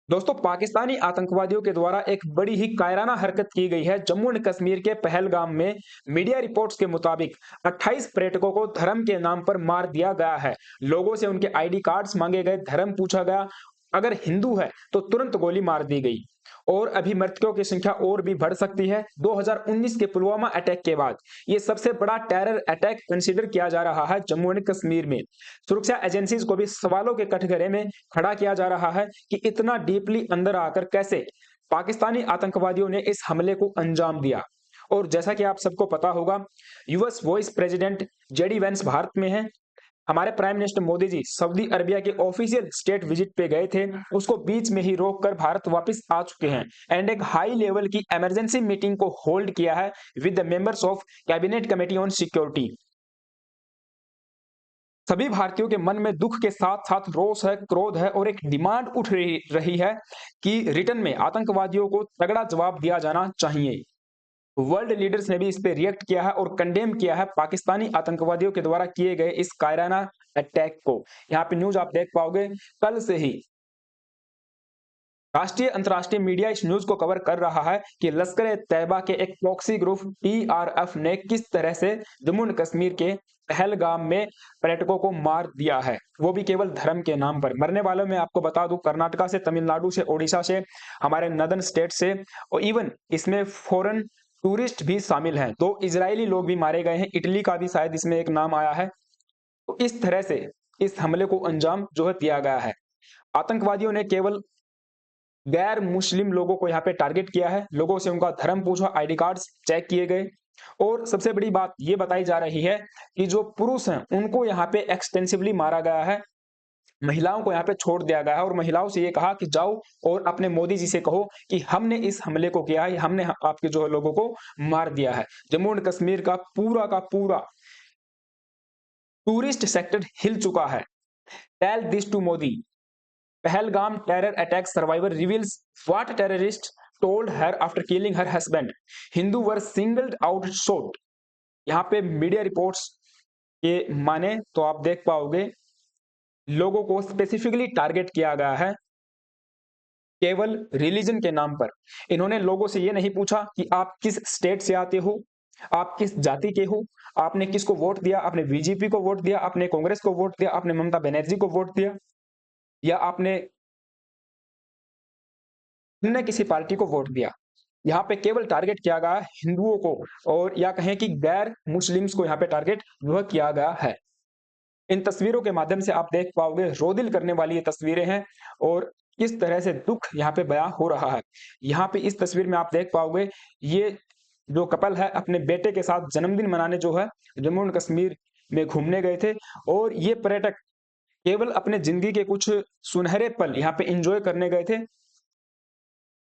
दोस्तों, पाकिस्तानी आतंकवादियों के द्वारा एक बड़ी ही कायराना हरकत की गई है। जम्मू एंड कश्मीर के पहलगाम में मीडिया रिपोर्ट्स के मुताबिक 28 पर्यटकों को धर्म के नाम पर मार दिया गया है। लोगों से उनके आईडी कार्ड्स मांगे गए, धर्म पूछा गया, अगर हिंदू है तो तुरंत गोली मार दी गई। और अभी मृतकों की संख्या और भी बढ़ सकती है। 2019 के पुलवामा अटैक के बाद ये सबसे बड़ा टेरर अटैक कंसीडर किया जा रहा है जम्मू एंड कश्मीर में। सुरक्षा एजेंसीज को भी सवालों के कटघरे में खड़ा किया जा रहा है कि इतना डीपली अंदर आकर कैसे पाकिस्तानी आतंकवादियों ने इस हमले को अंजाम दिया। और जैसा कि आप सबको पता होगा, US vice president JD Vance Bharat में हैं। हमारे prime minister Modi ji Saudi Arabia के ऑफिशियल स्टेट विजिट पे गए थे, उसको बीच में ही रोककर भारत वापस आ चुके हैं एंड एक हाई लेवल की इमरजेंसी मीटिंग को होल्ड किया है with the members of cabinet committee on security. सभी भारतीयों के मन में दुख के साथ साथ रोष है, क्रोध है और एक डिमांड उठ रही है कि रिटर्न में आतंकवादियों को तगड़ा जवाब दिया जाना चाहिए। वर्ल्ड लीडर्स ने भी इस पे रिएक्ट किया है और कंडेम किया है पाकिस्तानी आतंकवादियों के द्वारा किए गए इस कायराना अटैक को। यहाँ पे न्यूज आप देख पाओगे, कल से ही राष्ट्रीय अंतर्राष्ट्रीय मीडिया इस न्यूज को कवर कर रहा है कि लश्कर ए तैयबा के एक प्रॉक्सी ग्रुप टीआरएफ ने किस तरह से जम्मू एंड कश्मीर के पहलगाम में पर्यटकों को मार दिया है, वो भी केवल धर्म के नाम पर। मरने वालों में आपको बता दूं, कर्नाटका से, तमिलनाडु से, ओडिशा से, हमारे नदन स्टेट से, और इवन इसमें फॉरेन टूरिस्ट भी शामिल हैं। 2 इजरायली लोग भी मारे गए हैं, इटली का भी शायद इसमें एक नाम आया है। तो इस तरह से इस हमले को अंजाम जो है दिया गया है। आतंकवादियों ने केवल गैर मुस्लिम लोगों को यहाँ पे टारगेट किया है। लोगों से उनका धर्म पूछा, आईडी कार्ड्स चेक किए गए और सबसे बड़ी बात ये बताई जा रही है कि जो पुरुष हैं उनको यहाँ पे एक्सटेंसिवली मारा गया है। महिलाओं को यहाँ पे छोड़ दिया गया है और महिलाओं से ये कहा कि जाओ और अपने मोदी जी से कहो कि हमने इस हमले को किया है, हमने आपके जो लोगों को मार दिया है। जम्मू एंड कश्मीर का पूरा टूरिस्ट सेक्टर हिल चुका है। Tell this to Modi. Pahalgam terror attack survivor reveals what terrorist told her after killing her husband. Hindu were singled out shot. यहाँ पे मीडिया रिपोर्ट्स के माने तो आप देख पाओगे, लोगों को स्पेसिफिकली टारगेट किया गया है केवल रिलीजन के नाम पर। इन्होंने लोगों से ये नहीं पूछा कि आप किस स्टेट से आते हो, आप किस जाति के हो, आपने किसको वोट दिया, आपने बीजेपी को वोट दिया, आपने कांग्रेस को वोट दिया, आपने ममता बनर्जी को वोट दिया, या आपने अन्य किसी पार्टी को वोट दिया। यहाँ पे केवल टारगेट किया गया हिंदुओं को, और या कहें कि गैर मुस्लिम्स को यहाँ पे टारगेट वह किया गया है। इन तस्वीरों के माध्यम से आप देख पाओगे, रोदिल करने वाली ये तस्वीरें हैं और किस तरह से दुख यहाँ पे बयां हो रहा है। यहाँ पे इस तस्वीर में आप देख पाओगे, ये जो कपल है अपने बेटे के साथ जन्मदिन मनाने जो है जम्मू एंड कश्मीर में घूमने गए थे, और ये पर्यटक केवल अपने जिंदगी के कुछ सुनहरे पल यहाँ पे एंजॉय करने गए थे।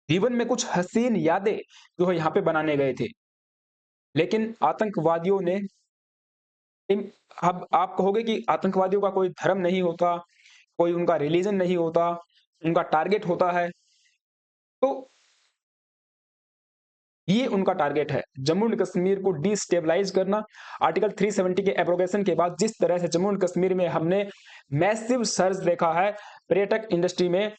जीवन में कुछ हसीन यादें जो है यहाँ पे बनाने गए थे, लेकिन आतंकवादियों ने अब आप कहोगे कि आतंकवादियों का कोई धर्म नहीं होता, कोई उनका रिलीजन नहीं होता, उनका टारगेट होता है। तो ये उनका टारगेट है, जम्मू एंड कश्मीर को डिस्टेबलाइज करना। आर्टिकल 370 के एब्रोगेशन के बाद जिस तरह से जम्मू एंड कश्मीर में हमने मैसिव सर्ज देखा है पर्यटक इंडस्ट्री में,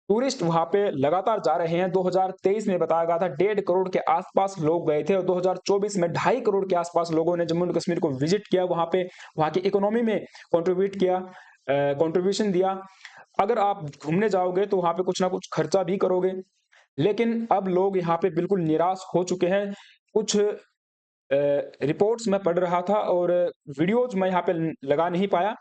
टूरिस्ट वहां पे लगातार जा रहे हैं। 2023 में बताया गया था 1.5 करोड़ के आसपास लोग गए थे और 2024 में 2.5 करोड़ के आसपास लोगों ने जम्मू एंड कश्मीर को विजिट किया, वहां पे वहां की इकोनॉमी में कंट्रीब्यूट किया, कंट्रीब्यूशन दिया। अगर आप घूमने जाओगे तो वहां पे कुछ ना कुछ खर्चा भी करोगे, लेकिन अब लोग यहाँ पे बिल्कुल निराश हो चुके हैं। कुछ रिपोर्ट्स मैं पढ़ रहा था और वीडियोज मैं यहाँ पे लगा नहीं पाया।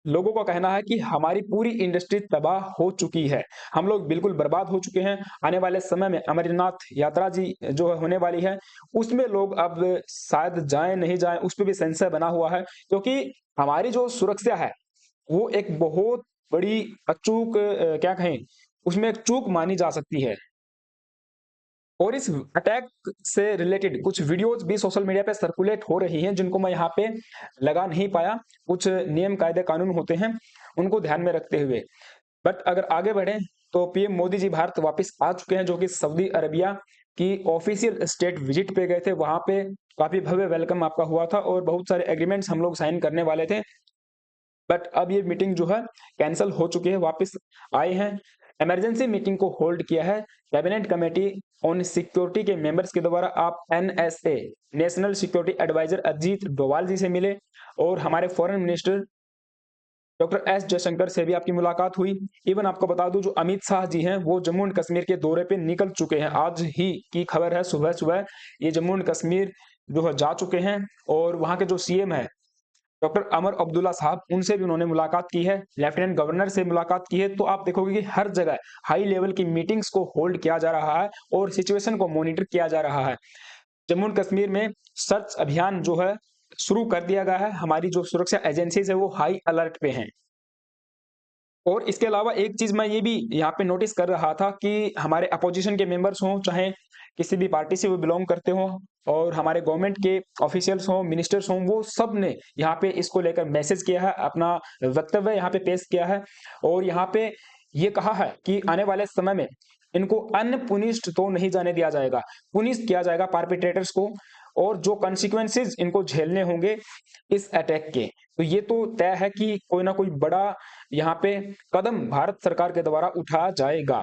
लोगों का कहना है कि हमारी पूरी इंडस्ट्री तबाह हो चुकी है, हम लोग बिल्कुल बर्बाद हो चुके हैं। आने वाले समय में अमरनाथ यात्रा जी जो होने वाली है, उसमें लोग अब शायद जाएं नहीं जाएं, उस पर भी संशय बना हुआ है, क्योंकि हमारी जो सुरक्षा है वो एक बहुत बड़ी अचूक क्या कहें, उसमें एक चूक मानी जा सकती है। और इस अटैक से रिलेटेड कुछ वीडियोज भी सोशल मीडिया पे सर्कुलेट हो रही हैं, जिनको मैं यहाँ पे लगा नहीं पाया। कुछ नियम कायदे कानून होते हैं, उनको ध्यान में रखते हुए। बट अगर आगे बढ़े तो पीएम मोदी जी भारत वापस आ चुके हैं, जो कि सऊदी अरबिया की ऑफिशियल स्टेट विजिट पे गए थे। वहां पे काफी भव्य वेलकम आपका हुआ था और बहुत सारे एग्रीमेंट्स हम लोग साइन करने वाले थे, बट अब ये मीटिंग जो है कैंसिल हो चुकी है, वापस आए हैं। इमरजेंसी मीटिंग को होल्ड किया है कैबिनेट कमेटी ऑन सिक्योरिटी के मेंबर्स के द्वारा। आप NSA national security adviser Ajit Doval ji से मिले और हमारे foreign minister doctor S Jaishankar से भी आपकी मुलाकात हुई। इवन आपको बता दूं जो अमित शाह जी हैं वो जम्मू एंड कश्मीर के दौरे पे निकल चुके हैं। आज ही की खबर है, सुबह सुबह ये जम्मू एंड कश्मीर जो है जा चुके हैं और वहां के जो सीएम है डॉक्टर अमर अब्दुल्ला साहब उनसे भी उन्होंने मुलाकात की है, लेफ्टिनेंट गवर्नर से मुलाकात की है। तो आप देखोगे कि हर जगह हाई लेवल की मीटिंग्स को होल्ड किया जा रहा है और सिचुएशन को मॉनिटर किया जा रहा है। जम्मू एंड कश्मीर में सर्च अभियान जो है शुरू कर दिया गया है। हमारी जो सुरक्षा एजेंसीज है वो हाई अलर्ट पे हैं। और इसके अलावा एक चीज मैं ये भी यहाँ पे नोटिस कर रहा था कि हमारे अपोजिशन के मेंबर्स हों चाहे किसी भी पार्टी से वो बिलोंग करते हों और हमारे गवर्नमेंट के ऑफिशियल्स हों मिनिस्टर्स हों, वो सब ने यहाँ पे इसको लेकर मैसेज किया है, अपना वक्तव्य यहाँ पे पेश किया है और यहाँ पे ये कहा है कि आने वाले समय में इनको अनपुनिश्ड तो नहीं जाने दिया जाएगा, पुनिश किया जाएगा परपेट्रेटर्स को और जो कॉन्सिक्वेंसेज इनको झेलने होंगे इस अटैक के। तो ये तो तय है कि कोई ना कोई बड़ा यहाँ पे कदम भारत सरकार के द्वारा उठाया जाएगा।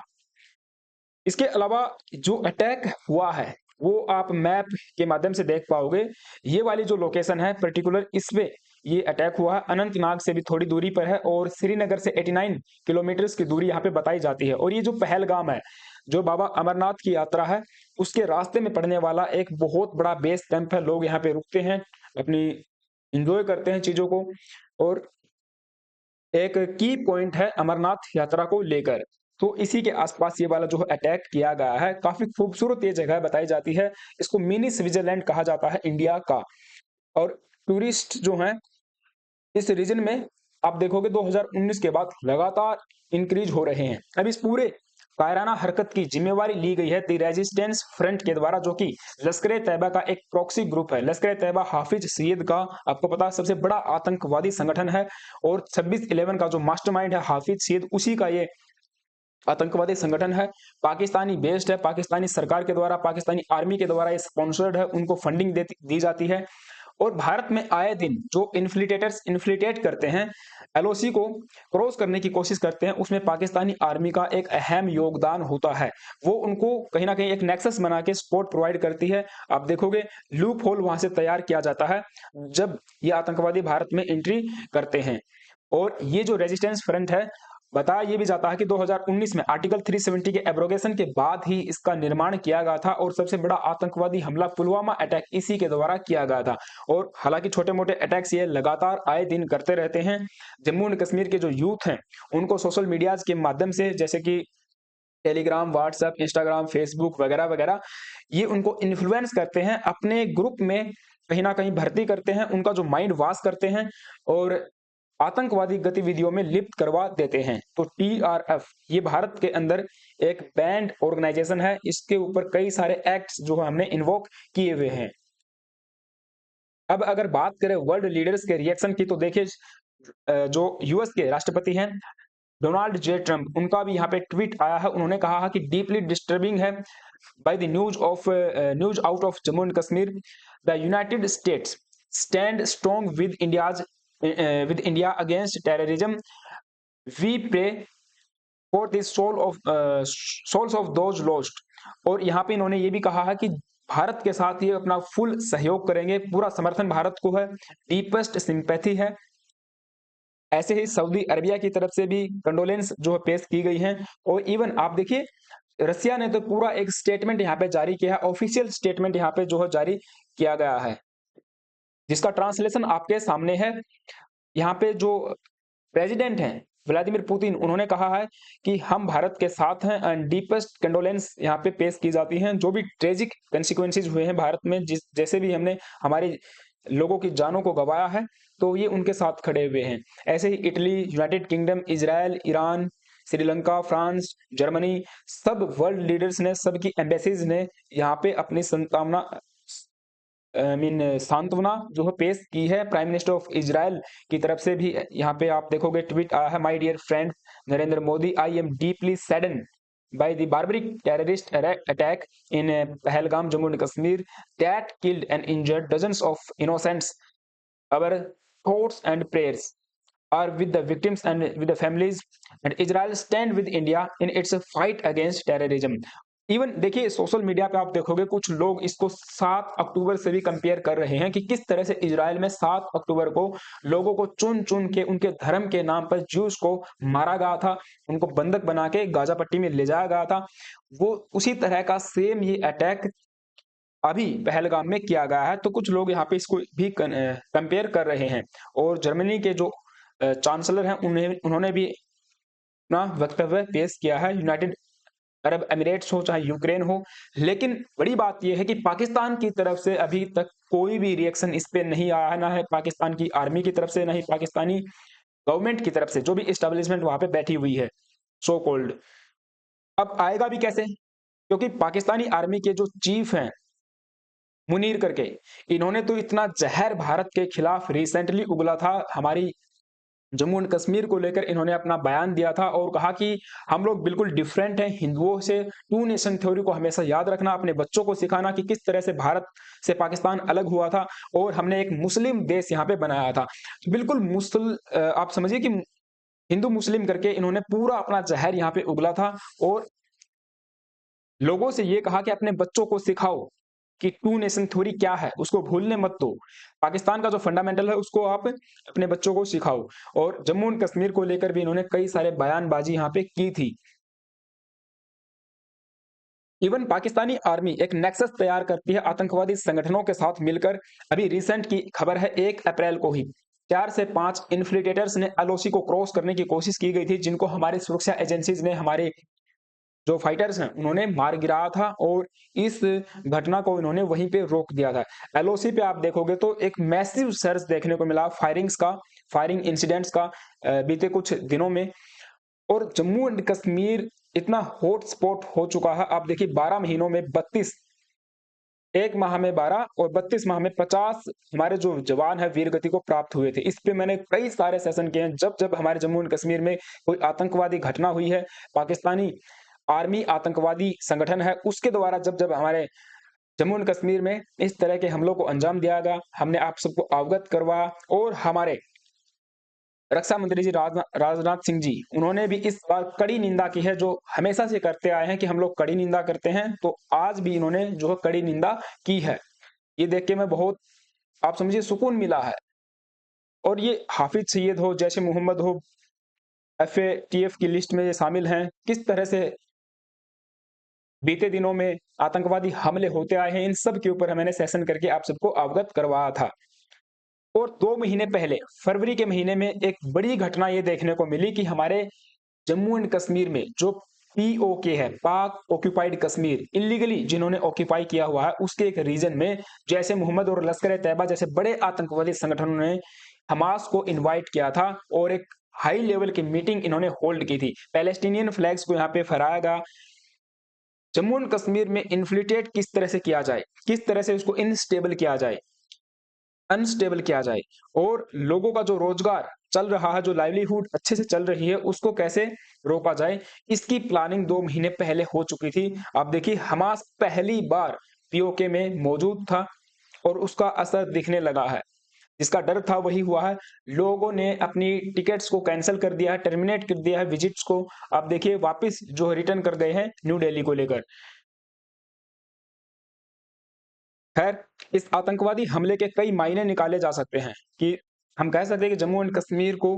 इसके अलावा जो अटैक हुआ है वो आप मैप के माध्यम से देख पाओगे। ये वाली जो लोकेशन है पर्टिकुलर इस पे ये अटैक हुआ है, अनंतनाग से भी थोड़ी दूरी पर है और श्रीनगर से 89 किलोमीटर की दूरी यहाँ पे बताई जाती है। और ये जो पहलगाम है जो बाबा अमरनाथ की यात्रा है उसके रास्ते में पड़ने वाला एक बहुत बड़ा बेस कैंप है। लोग यहाँ पे रुकते हैं, अपनी इंजॉय करते हैं चीजों को और एक की पॉइंट है अमरनाथ यात्रा को लेकर। तो इसी के आसपास ये वाला जो अटैक किया गया है, काफी खूबसूरत ये जगह बताई जाती है। इसको मिनी स्विट्जरलैंड कहा जाता है इंडिया का। और टूरिस्ट जो हैं इस रीजन में आप देखोगे 2019 के बाद लगातार इंक्रीज हो रहे हैं। अब इस पूरे कायराना हरकत की जिम्मेवारी ली गई है द रेजिस्टेंस फ्रंट के द्वारा, जो कि लश्कर तैयबा का एक प्रॉक्सी ग्रुप है। लश्कर तैयबा हाफिज सईद का आपको पता है सबसे बड़ा आतंकवादी संगठन है और 26/11 का जो मास्टरमाइंड है हाफिज सईद, उसी का ये आतंकवादी संगठन है। पाकिस्तानी बेस्ड है, पाकिस्तानी सरकार के द्वारा, पाकिस्तानी आर्मी के द्वारा ये स्पॉन्सर्ड है, उनको फंडिंग दी जाती है। और भारत में आए दिन जो इन्फ्लिटेटर्स इन्फ्लिटेट करते हैं, एलओसी को क्रॉस करने की कोशिश करते हैं, उसमें पाकिस्तानी आर्मी का एक अहम योगदान होता है। वो उनको कहीं ना कहीं एक नेक्सस बना के सपोर्ट प्रोवाइड करती है। आप देखोगे लूप होल वहां से तैयार किया जाता है जब ये आतंकवादी भारत में एंट्री करते हैं। और ये जो रेजिस्टेंस फ्रंट है, बताया ये भी जाता है कि 2019 में आर्टिकल 370 के एब्रोगेशन के बाद ही इसका निर्माण किया गया था और सबसे बड़ा आतंकवादी हमला पुलवामा अटैक इसी के द्वारा किया गया था। और हालांकि छोटे मोटे अटैक्स ये लगातार आए दिन करते रहते हैं। जम्मू एंड कश्मीर के जो यूथ हैं उनको सोशल मीडियाज के माध्यम से जैसे कि टेलीग्राम, व्हाट्सएप, इंस्टाग्राम, फेसबुक वगैरह वगैरह, ये उनको इन्फ्लुएंस करते हैं, अपने ग्रुप में कहीं ना कहीं भर्ती करते हैं, उनका जो माइंड वॉश करते हैं और आतंकवादी गतिविधियों में लिप्त करवा देते हैं। तो टीआरएफ ये भारत के अंदर एक बैंड ऑर्गेनाइजेशन है, इसके ऊपर कई सारे एक्ट्स जो हमने इन्वोक किए हुए हैं। अब अगर बात करें वर्ल्ड लीडर्स के रिएक्शन की, तो देखिए जो यूएस के राष्ट्रपति हैं डोनाल्ड जे ट्रंप, उनका भी यहाँ पे ट्वीट आया है। उन्होंने कहा है कि डीपली डिस्टर्बिंग है by the news out of Jammu and Kashmir, the United States stand strong with India against terrorism, we pray for the souls of those lost. और यहाँ पे इन्होंने ये भी कहा है कि भारत के साथ ये अपना फुल सहयोग करेंगे, पूरा समर्थन भारत को है, डीपेस्ट सिंपैथी है। ऐसे ही सऊदी अरबिया की तरफ से भी कंडोलेंस जो है पेश की गई हैं। और इवन आप देखिए रसिया ने तो पूरा एक स्टेटमेंट यहाँ पे जारी किया है, ऑफिशियल स्टेटमेंट यहाँ पे जो है जारी किया गया है, जिसका ट्रांसलेशन आपके सामने है। यहाँ पे जो प्रेसिडेंट हैं व्लादिमीर पुतिन, उन्होंने कहा है कि हम भारत के साथ हैं एंड डीपेस्ट कंडोलेंस यहाँ पे पेश की जाती हैं। जो भी ट्रेजिक कंसिक्वेंसेज हुए हैं भारत में, जिस जैसे भी हमने हमारे लोगों की जानों को गंवाया है, तो ये उनके साथ खड़े हुए हैं। ऐसे ही Italy, United Kingdom, Israel, Iran, Sri Lanka, France, Germany, सब वर्ल्ड लीडर्स ने, सबकी एम्बेसीज ने यहाँ पे अपनी संतावना सांत्वना जो है पेश की है। प्राइम मिनिस्टर ऑफ इजराइल की तरफ से भी यहाँ पे आप देखोगे ट्वीट आया है, my dear friend Narendra Modi, I am deeply saddened by the barbaric terrorist attack in Pahalgam, Jammu and Kashmir that killed and injured dozens of innocents. Our thoughts and prayers are with the victims and with the families, and Israel stand with India in its fight against terrorism. Even देखिए social media पे आप देखोगे कुछ लोग इसको 7 अक्टूबर से भी compare कर रहे हैं कि किस तरह से इजराइल में 7 अक्टूबर को लोगों को चुन-चुन के उनके धर्म के नाम पर ज्यूस को मारा गया था, उनको बंधक बना के गाजा पट्टी में ले जाया गया था। वो उसी तरह का सेम ये अटैक अभी पहलगाम में किया गया है। तो कुछ लोग यहाँ पे इसको भी कंपेयर कर रहे हैं और जर्मनी के जो चांसलर हैं उन्होंने भी अपना वक्तव्य पेश किया है। यूनाइटेड अरब एमिरेट्स हो चाहे यूक्रेन हो, लेकिन बड़ी बात यह है कि पाकिस्तान की तरफ से अभी तक कोई भी रिएक्शन इस पे नहीं आया है, ना है पाकिस्तान की आर्मी की तरफ से, ना ही पाकिस्तानी गवर्नमेंट की तरफ से, जो भी एस्टेब्लिशमेंट वहां पे बैठी हुई है सो कॉल्ड। अब आएगा भी कैसे, क्योंकि पाकिस्तानी आर्मी के जो चीफ हैं मुनीर करके, इन्होंने तो इतना जहर भारत के खिलाफ रिसेंटली उगला था। हमारी जम्मू एंड कश्मीर को लेकर इन्होंने अपना बयान दिया था और कहा कि हम लोग बिल्कुल डिफरेंट हैं हिंदुओं से। टू नेशन थ्योरी को हमेशा याद रखना, अपने बच्चों को सिखाना कि किस तरह से भारत से पाकिस्तान अलग हुआ था और हमने एक मुस्लिम देश यहाँ पे बनाया था। बिल्कुल आप समझिए कि हिंदू मुस्लिम करके इन्होंने पूरा अपना जहर यहाँ पे उगला था और लोगों से ये कहा कि अपने बच्चों को सिखाओ कि टू नेशन थ्योरी क्या है, उसको भूलने मत दो। पाकिस्तान का जो फंडामेंटल है उसको आप अपने बच्चों को सिखाओ। और जम्मू एंड कश्मीर को लेकर भी इन्होंने कई सारे बयानबाजी यहाँ पे की थी। इवन पाकिस्तानी आर्मी एक नेक्सस तैयार करती है आतंकवादी संगठनों के साथ मिलकर। अभी रिसेंट की खबर है, 1 अप्रैल को ही 4 से 5 इन्फ्लिटेटर्स ने एलओसी को क्रॉस करने की कोशिश की गई थी, जिनको हमारे सुरक्षा एजेंसीज ने, हमारे जो फाइटर्स हैं उन्होंने मार गिराया था और इस घटना को इन्होंने वहीं पे रोक दिया था। एलओसी पे आप देखोगे तो एक मैसिव सर्ज देखने को मिला फायरिंग इंसिडेंट्स का बीते कुछ दिनों में। और जम्मू एंड कश्मीर इतना हॉट स्पॉट हो चुका है। आप देखिए 12 महीनों में 32, एक माह में 12 और 32 माह में 50 हमारे जो जवान है वीर गति को प्राप्त हुए थे। इस पे मैंने कई सारे सेशन किए हैं। जब जब हमारे जम्मू एंड कश्मीर में कोई आतंकवादी घटना हुई है, पाकिस्तानी आर्मी आतंकवादी संगठन है, उसके द्वारा जब जब हमारे जम्मू एंड कश्मीर में इस तरह के हमलों को अंजाम दिया गया, हमने आप सबको अवगत करवाया। और हमारे रक्षा मंत्री जी राजनाथ सिंह जी, उन्होंने भी इस बार कड़ी निंदा की है, जो हमेशा से करते आए हैं कि हम लोग कड़ी निंदा करते हैं, तो आज भी इन्होंने जो है कड़ी निंदा की है। ये देख के मैं बहुत, आप समझिए, सुकून मिला है। और ये हाफिज सईद हो, जैश ए मोहम्मद हो, एफएटीएफ की लिस्ट में ये शामिल हैं। किस तरह से बीते दिनों में आतंकवादी हमले होते आए हैं, इन सब के ऊपर मैंने सेशन करके आप सबको अवगत करवाया था। और 2 महीने पहले फरवरी के महीने में एक बड़ी घटना ये देखने को मिली कि हमारे जम्मू एंड कश्मीर में जो पीओके है, पाक ऑक्यूपाइड कश्मीर, इलीगली जिन्होंने ऑक्यूपाई किया हुआ है, उसके एक रीजन में जैसे मोहम्मद और लश्कर तैयबा जैसे बड़े आतंकवादी संगठनों ने हमास को इनवाइट किया था और एक हाई लेवल की मीटिंग इन्होंने होल्ड की थी। पैलेस्टीनियन फ्लैग्स को यहाँ पे फहराया गया। जम्मू एंड कश्मीर में इन्फ्लिटेट किस तरह से किया जाए, किस तरह से उसको इनस्टेबल किया जाए, अनस्टेबल किया जाए, और लोगों का जो रोजगार चल रहा है, जो लाइवलीहुड अच्छे से चल रही है, उसको कैसे रोका जाए, इसकी प्लानिंग 2 महीने पहले हो चुकी थी। आप देखिए हमास पहली बार पीओके में मौजूद था और उसका असर दिखने लगा है। जिसका डर था वही हुआ है। लोगों ने अपनी टिकट्स को कैंसिल कर दिया है, टर्मिनेट कर दिया है विजिट्स को। आप देखिए वापस जो रिटर्न कर गए हैं न्यू दिल्ली को लेकर। खैर, इस आतंकवादी हमले के कई मायने निकाले जा सकते हैं कि हम कह सकते हैं कि जम्मू एंड कश्मीर को,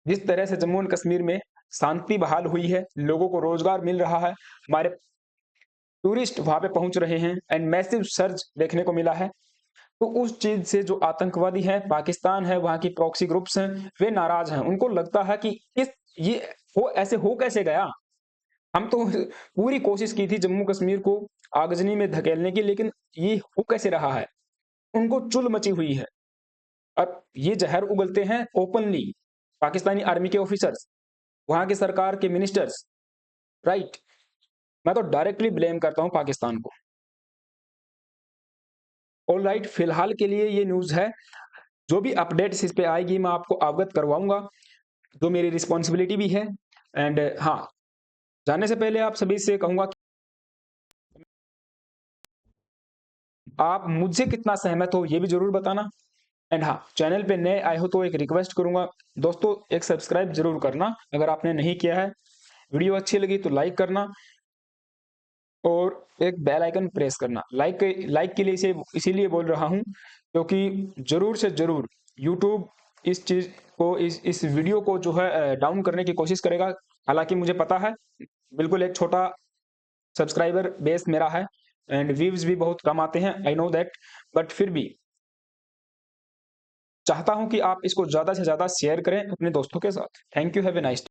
जिस तरह से जम्मू एंड कश्मीर में शांति बहाल हुई है, लोगों को रोजगार मिल रहा है, हमारे टूरिस्ट वहां पे पहुंच रहे हैं एंड मैसिव सर्ज देखने को मिला है, तो उस चीज से जो आतंकवादी है, पाकिस्तान है, वहां की प्रॉक्सी ग्रुप्स हैं, वे नाराज हैं। उनको लगता है कि इस ये हो ऐसे हो कैसे गया। हम तो पूरी कोशिश की थी जम्मू कश्मीर को आगजनी में धकेलने की, लेकिन ये हो कैसे रहा है। उनको चुल मची हुई है। अब ये जहर उगलते हैं ओपनली पाकिस्तानी आर्मी के ऑफिसर्स, वहां की सरकार के मिनिस्टर्स, राइट। मैं तो डायरेक्टली ब्लेम करता हूं पाकिस्तान को। ऑल राइट, फिलहाल के लिए ये न्यूज है। जो भी अपडेट्स इस पे आएगी मैं आपको अवगत करवाऊंगा, जो मेरी रिस्पॉन्सिबिलिटी भी है। एंड हाँ, जाने से पहले आप सभी से कहूंगा कि आप मुझसे कितना सहमत हो ये भी जरूर बताना। एंड हाँ, चैनल पे नए आए हो तो एक रिक्वेस्ट करूंगा दोस्तों, एक सब्सक्राइब जरूर करना अगर आपने नहीं किया है। वीडियो अच्छी लगी तो लाइक करना और एक बेल आइकन प्रेस करना। लाइक के लिए इसीलिए बोल रहा हूँ क्योंकि जरूर से जरूर यूट्यूब इस चीज को इस वीडियो को जो है डाउन करने की कोशिश करेगा। हालांकि मुझे पता है बिल्कुल एक छोटा सब्सक्राइबर बेस मेरा है एंड व्यूज भी बहुत कम आते हैं, आई नो दैट, बट फिर भी चाहता हूं कि आप इसको ज्यादा से ज्यादा शेयर करें अपने दोस्तों के साथ। Thank you, have a nice